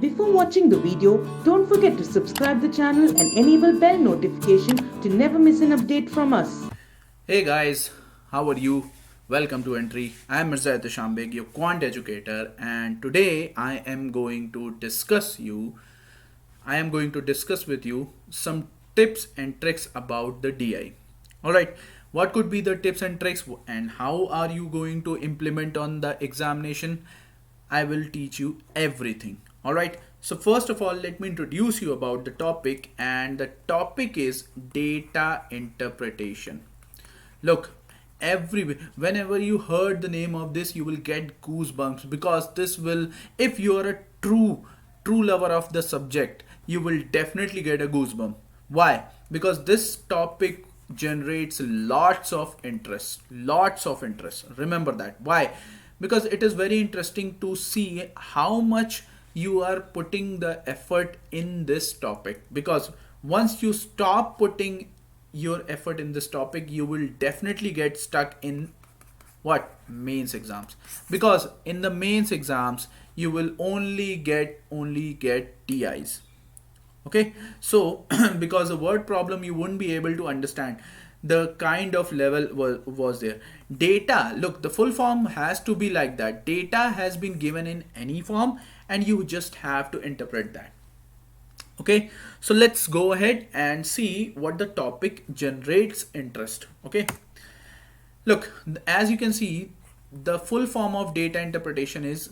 Before watching the video, don't forget to subscribe the channel and enable bell notification to never miss an update from us. Hey guys, how are you? Welcome to Entry. I am Mirza Shambeg, your quant educator, and today I am going to discuss with you some tips and tricks about the DI. Alright, what could be the tips and tricks and how are you going to implement on the examination? I will teach you everything. Alright, so first of all, let me introduce you about the topic, and the topic is data interpretation. Look, whenever you heard the name of this, you will get goosebumps because this will, if you are a true lover of the subject, you will definitely get a goosebump. Why? Because this topic generates lots of interest. Remember that. Why? Because it is very interesting to see how much you are putting the effort in this topic, because once you stop putting your effort in this topic, you will definitely get stuck in what mains exams, because in the mains exams you will only get TIs. Okay, so because the word problem you wouldn't be able to understand the kind of level was there. Data, look, the full form has to be like that. Data has been given in any form and you just have to interpret that. Okay, so let's go ahead and see what the topic generates interest. Okay, look, as you can see, the full form of data interpretation is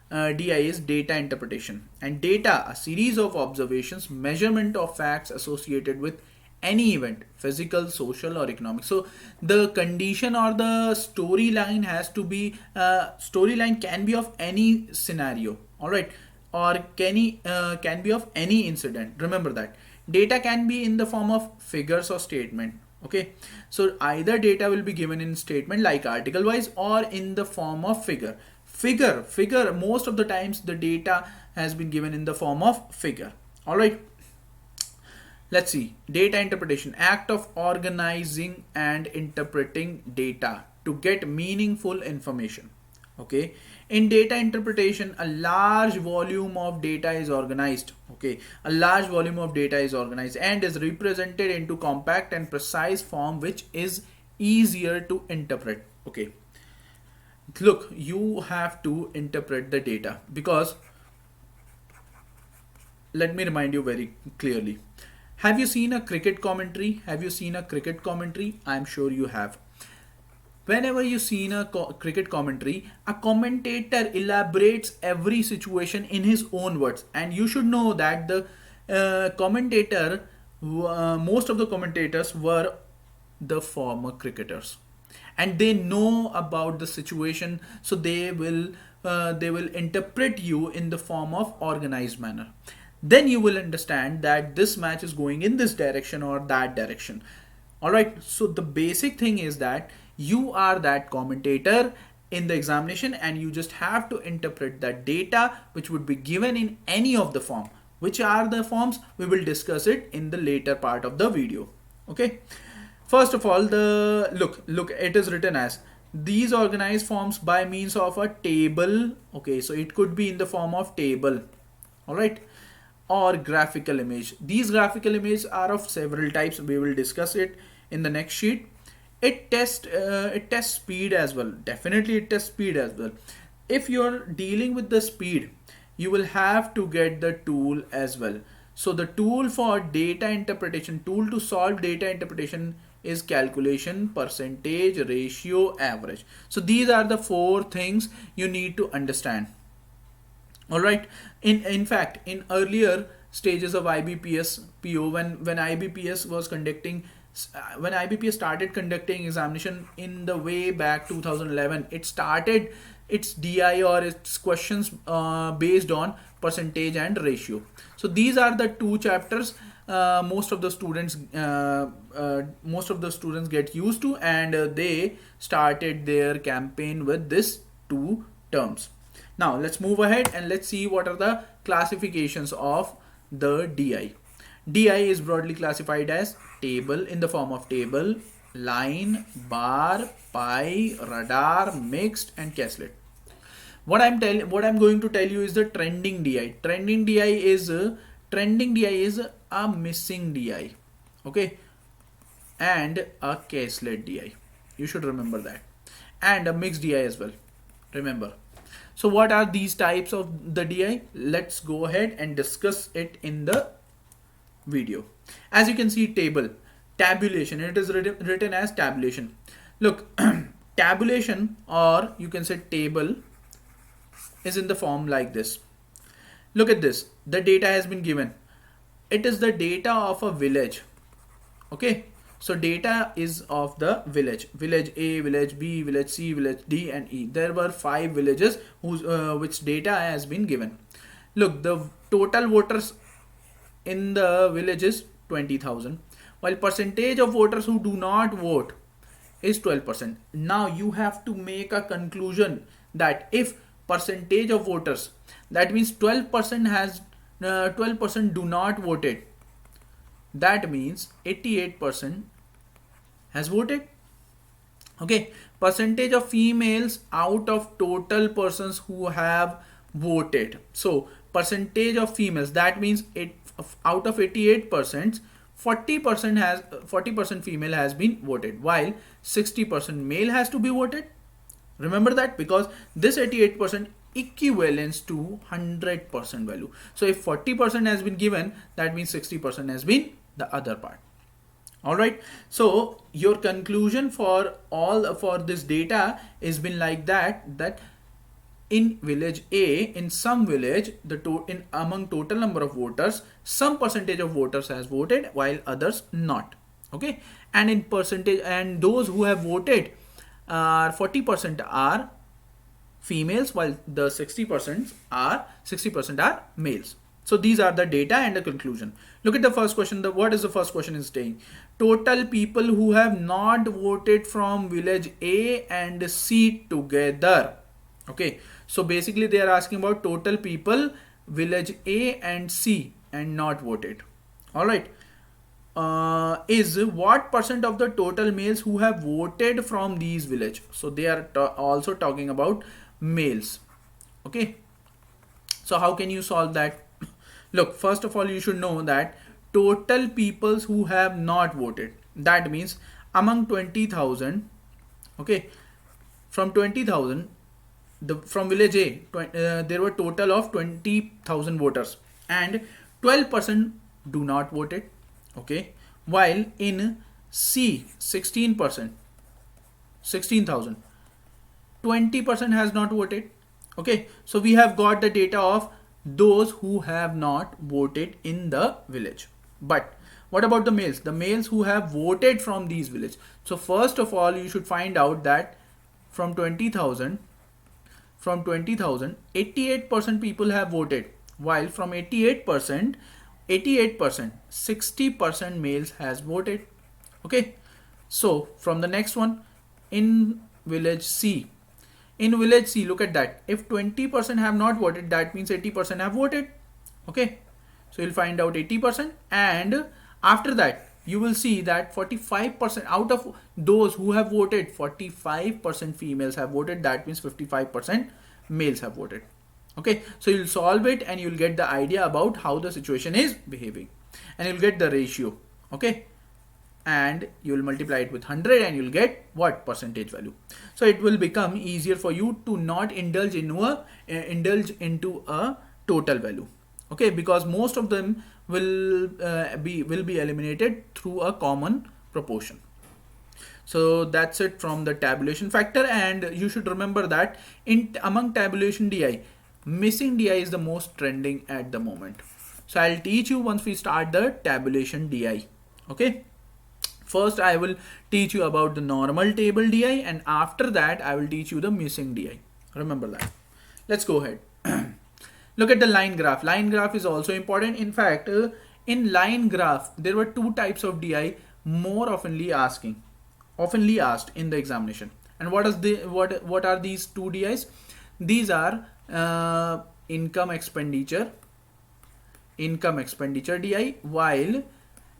DI is data interpretation, and data, a series of observations, measurement of facts associated with any event, physical, social, or economic. So the condition or the storyline has to be, storyline can be of any scenario. All right, or can be of any incident. Remember that data can be in the form of figures or statement. Okay, so either data will be given in statement like article wise or in the form of figure. Most of the times the data has been given in the form of figure. All right, let's see. Data interpretation, act of organizing and interpreting data to get meaningful information. Okay, in data interpretation, a large volume of data is organized. Okay, a large volume of data is organized and is represented into compact and precise form, which is easier to interpret. Okay, look, you have to interpret the data, because let me remind you very clearly. Have you seen a cricket commentary? I'm sure you have. Whenever you see in a cricket commentary, a commentator elaborates every situation in his own words, and you should know that the most of the commentators were the former cricketers, and they know about the situation, so they will interpret you in the form of organized manner. Then you will understand that this match is going in this direction or that direction. All right, so the basic thing is that you are that commentator in the examination and you just have to interpret that data which would be given in any of the form. Which are the forms? We will discuss it in the later part of the video. Okay, first of all, the look, it is written as these organized forms by means of a table. Okay, so it could be in the form of table. All right, or graphical image. These graphical images are of several types. We will discuss it in the next sheet. It tests speed as well. Definitely it tests speed as well. If you're dealing with the speed, you will have to get the tool as well. So the tool for data interpretation, tool to solve data interpretation, is calculation, percentage, ratio, average. So these are the four things you need to understand. All right, in fact, in earlier stages of IBPS PO, when IBPS was conducting when IBPS started conducting examination in the way back 2011, it started its DI or its questions based on percentage and ratio. So these are the two chapters most of the students get used to, and they started their campaign with this two terms. Now let's move ahead and let's see what are the classifications of the DI. DI is broadly classified as table, in the form of table, line, bar, pie, radar, mixed, and Casslet. What I'm going to tell you is the trending DI. Trending DI is a missing DI, okay, and a caselet DI. You should remember that, and a mixed DI as well. Remember. So what are these types of the DI? Let's go ahead and discuss it in the video. As you can see, table, tabulation. It is written as tabulation. Look, tabulation, or you can say table, is in the form like this. Look at this. The data has been given. It is the data of a village. Okay. So data is of the village. Village A, village B, village C, village D and E. There were 5 villages whose which data has been given. Look, the total voters in the village is 20,000, while percentage of voters who do not vote is 12%. Now you have to make a conclusion that if percentage of voters, that means 12% has 12% do not voted, that means 88% has voted. Okay, percentage of females out of total persons who have voted. So percentage of females, that means out of 88%, 40% female has been voted, while 60% male has to be voted. Remember that, because this 88% equivalents to 100% value. So if 40% has been given, that means 60% has been the other part. All right, so your conclusion for this data is been like that in village A, in some village, among total number of voters, some percentage of voters has voted while others not. Okay, and in percentage, and those who have voted 40% are females, while the 60% are males. So these are the data and the conclusion. Look at the first question. What is the first question is saying? Total people who have not voted from village A and C together. Okay, so basically they are asking about total people village A and C and not voted. All right, is what percent of the total males who have voted from these village? So they are also talking about males. Okay, so how can you solve that? Look, first of all, you should know that total peoples who have not voted, that means among 20,000, okay, from 20,000, from village A, there were total of 20,000 voters and 12% do not voted. Okay, while in C, 16%, 16,000, 20% has not voted. Okay, so we have got the data of those who have not voted in the village. But what about the males? The males who have voted from these villages. So first of all, you should find out that from 20,000, 88% people have voted, while from 88%, 60% males has voted. Okay, so from the next one, in village C, look at that. If 20% have not voted, that means 80% have voted. Okay, so you'll find out 80%, and after that you will see that 45% out of those who have voted, 45% females have voted. That means 55% males have voted. Okay, so you'll solve it and you'll get the idea about how the situation is behaving, and you'll get the ratio. Okay, and you will multiply it with 100 and you'll get what percentage value. So it will become easier for you to not indulge into a total value. Okay, because most of them will be eliminated through a common proportion. So that's it from the tabulation factor, and you should remember that among tabulation DI, missing DI is the most trending at the moment. So I'll teach you once we start the tabulation DI. Okay, first I will teach you about the normal table DI, and after that I will teach you the missing DI. Remember that. Let's go ahead. Look at the line graph. Line graph is also important. In fact, in line graph there were two types of DI more oftenly asked in the examination. And what are these two DIs? These are income expenditure DI, while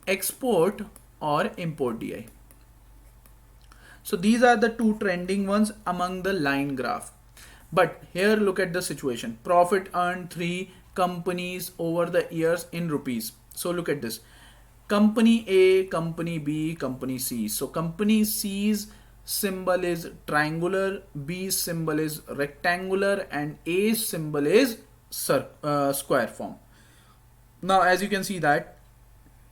export or import DI. So these are the two trending ones among the line graph. But here look at the situation. Profit earned 3 companies over the years in rupees. So look at this. Company A, company B, company C. So company C's symbol is triangular, B's symbol is rectangular, and A's symbol is square form. Now as you can see that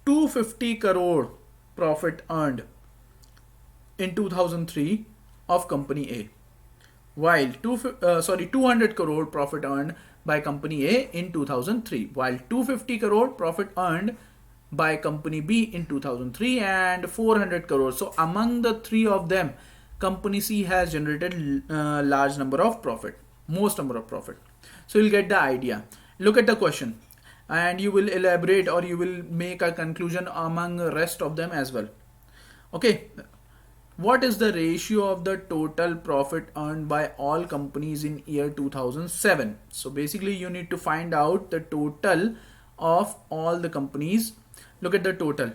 250 crore profit earned in 2003 of company A, while 200 crore profit earned by company A in 2003, while 250 crore profit earned by company B in 2003, and 400 crore. So among the three of them, company C has generated large number of profit, most number of profit. So you'll get the idea. Look at the question and you will elaborate, or you will make a conclusion among the rest of them as well. Okay, what is the ratio of the total profit earned by all companies in year 2007? So basically you need to find out the total of all the companies. Look at the total.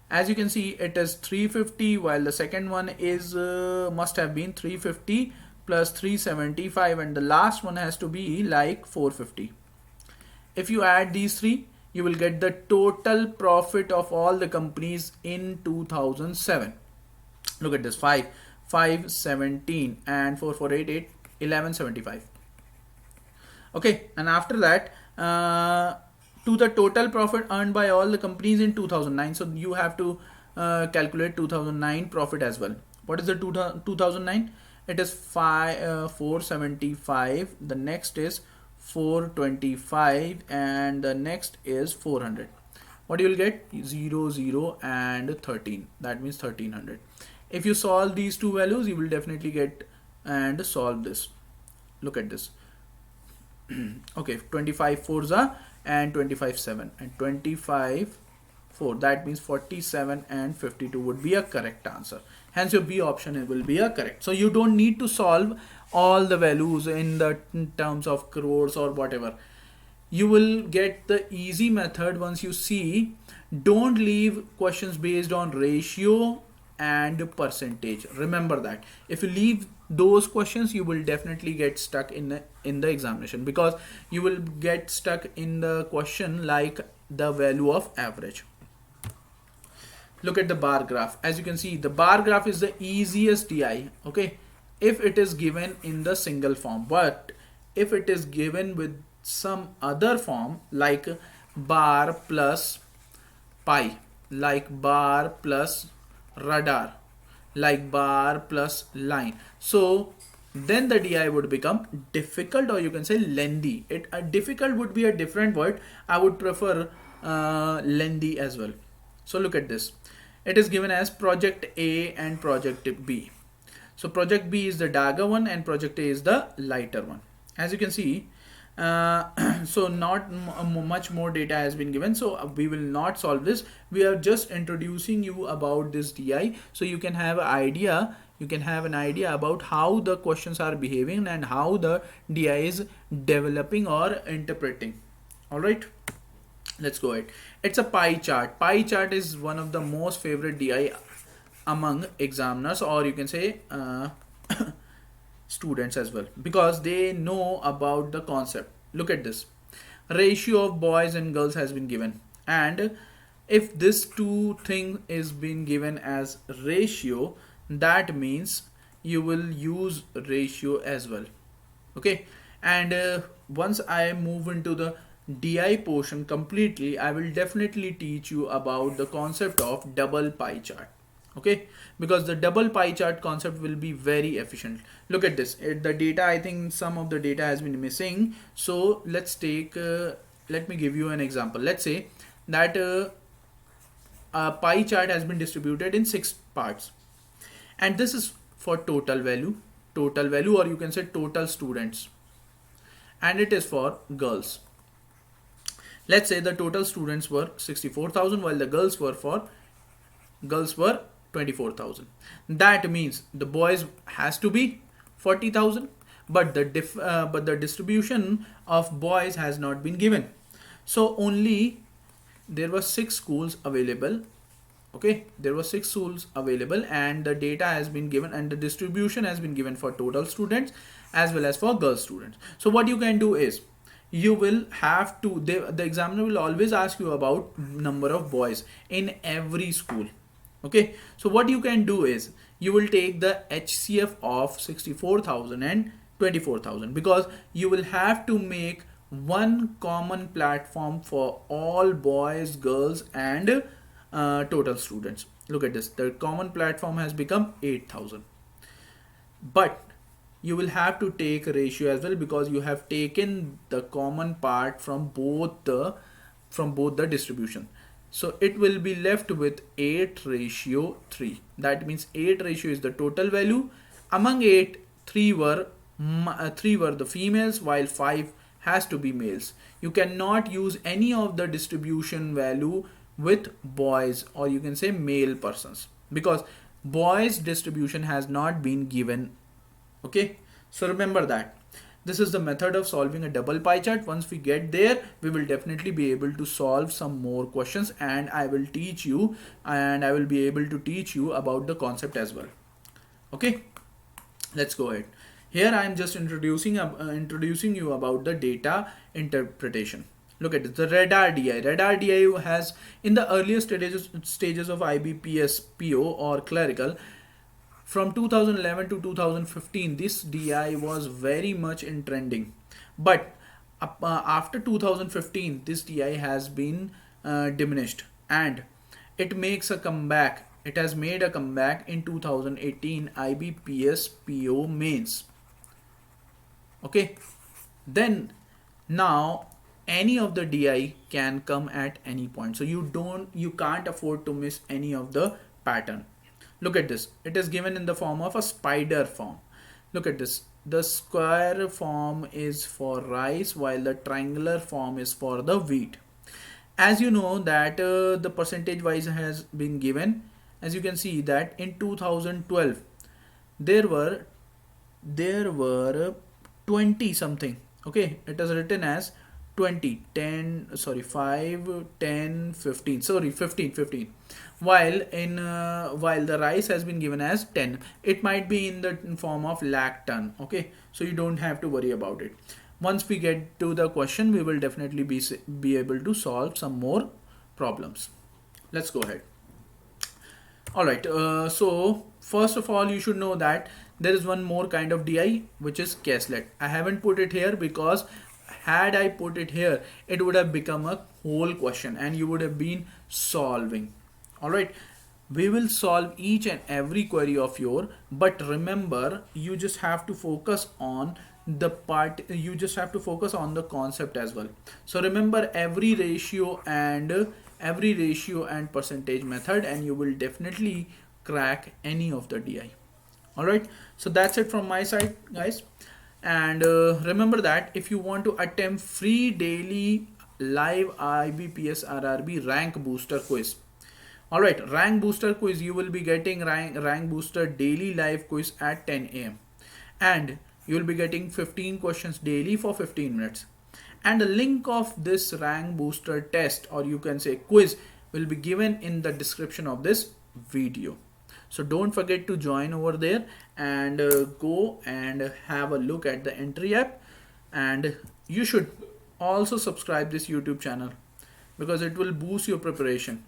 As you can see, it is 350, while the second one is must have been 350 plus 375, and the last one has to be like 450. If you add these three, you will get the total profit of all the companies in 2007. Look at this, 5 17 and 4 4 8 8 1175. Okay, and after that to the total profit earned by all the companies in 2009. So you have to calculate 2009 profit as well. What is the 2009? It is 475. The next is 425, and the next is 400. What you will get? 0 0 and 13. That means 1300. If you solve these two values, you will definitely get and solve this. Look at this. Okay, 25 4s and 25 7 and 25 4. That means 47 and 52 would be a correct answer. Hence your B option will be a correct. So you don't need to solve all the values in the terms of crores or whatever. You will get the easy method once you see. Don't leave questions based on ratio and percentage. Remember that. If you leave those questions, you will definitely get stuck in the examination, because you will get stuck in the question like the value of average. Look at the bar graph. As you can see, the bar graph is the easiest DI, okay, if it is given in the single form. But if it is given with some other form like bar plus pi, like bar plus radar, like bar plus line, so then the DI would become difficult, or you can say lengthy. Difficult would be a different word. I would prefer lengthy as well. So look at this. It is given as project A and project B. So project B is the darker one and project A is the lighter one. As you can see, so not much more data has been given, so we will not solve this. We are just introducing you about this DI, so you can have an idea. You can have an idea about how the questions are behaving and how the DI is developing or interpreting. All right, let's go ahead. It's a pie chart. Pie chart is one of the most favorite DI among examiners, or you can say students as well, because they know about the concept. Look at this. Ratio of boys and girls has been given, and if this two thing is being given as ratio, that means you will use ratio as well. Okay, and once I move into the DI portion completely, I will definitely teach you about the concept of double pie chart. Okay, because the double pie chart concept will be very efficient. Look at this. The data, I think some of the data has been missing, so let's take let me give you an example. Let's say that a pie chart has been distributed in 6 parts, and this is for total value, or you can say total students, and it is for girls. Let's say the total students were 64,000, while the girls were 24,000. That means the boys has to be 40,000, but the distribution of boys has not been given. So only there were 6 schools available. Okay, there were 6 schools available, and the data has been given, and the distribution has been given for total students, as well as for girl students. So what you can do is, you will have to, the examiner will always ask you about number of boys in every school. Okay, so what you can do is, you will take the HCF of 64,000 and 24,000, because you will have to make one common platform for all boys, girls, and total students. Look at this, the common platform has become 8,000, but you will have to take a ratio as well, because you have taken the common part from both the distribution. So it will be left with 8:3. That means 8 ratio is the total value. Among 8, 3 were the females, while 5 has to be males. You cannot use any of the distribution value with boys, or you can say male persons, because boys distribution has not been given. Okay, so remember that. This is the method of solving a double pie chart. Once we get there, we will definitely be able to solve some more questions, and I will teach you, and I will be able to teach you about the concept as well. Okay, let's go ahead. Here I am just introducing you about the data interpretation. Look at it, the radar DI. Radar DI has, in the earlier stages of IBPS PO or clerical, from 2011 to 2015, this DI was very much in trending, but after 2015, this DI has been diminished, and it makes a comeback. It has made a comeback in 2018 IBPS PO mains. Okay, then now any of the DI can come at any point, so you can't afford to miss any of the pattern. Look at this, it is given in the form of a spider form. Look at this, the square form is for rice, while the triangular form is for the wheat. As you know that the percentage wise has been given. As you can see that in 2012 there were 20 something. Okay, it is written as 20, 10, sorry, 5, 10, 15, sorry, 15, while the rice has been given as 10. It might be in the form of lakh ton. Okay, so you don't have to worry about it. Once we get to the question, we will definitely be able to solve some more problems. Let's go ahead. All right, so first of all, you should know that there is one more kind of DI, which is Quetelet. I haven't put it here because had I put it here, it would have become a whole question and you would have been solving. All right, we will solve each and every query of your, but remember, you just have to focus on the part, you just have to focus on the concept as well. So remember every ratio and percentage method, and you will definitely crack any of the DI. All right, so that's it from my side, guys. And remember that if you want to attempt free daily live IBPS RRB rank booster quiz, all right, rank booster quiz, you will be getting rank booster daily live quiz at 10 a.m. and you will be getting 15 questions daily for 15 minutes. And the link of this rank booster test, or you can say quiz, will be given in the description of this video. So don't forget to join over there and go and have a look at the entry app. And you should also subscribe this YouTube channel because it will boost your preparation,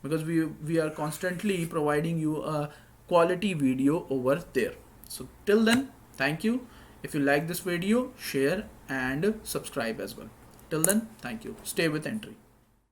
because we are constantly providing you a quality video over there. So till then, thank you. If you like this video, share and subscribe as well. Till then, thank you. Stay with entry.